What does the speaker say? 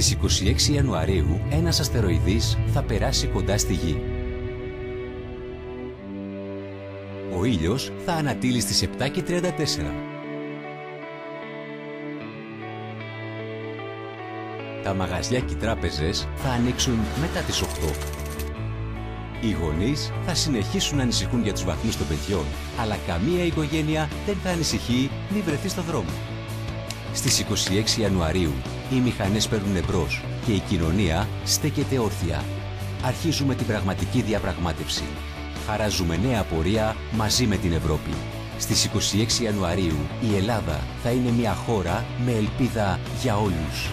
Στις 26 Ιανουαρίου ένας αστεροειδής θα περάσει κοντά στη Γη. Ο ήλιος θα ανατείλει στις 7:34. Τα μαγαζιά και οι τράπεζες θα ανοίξουν μετά τις 8. Οι γονείς θα συνεχίσουν να ανησυχούν για τους βαθμούς των παιδιών, αλλά καμία οικογένεια δεν θα ανησυχεί μη βρεθεί στο δρόμο. Στις 26 Ιανουαρίου οι μηχανές παίρνουν εμπρός και η κοινωνία στέκεται όρθια. Αρχίζουμε την πραγματική διαπραγμάτευση. Χαράζουμε νέα πορεία μαζί με την Ευρώπη. Στις 26 Ιανουαρίου η Ελλάδα θα είναι μια χώρα με ελπίδα για όλους.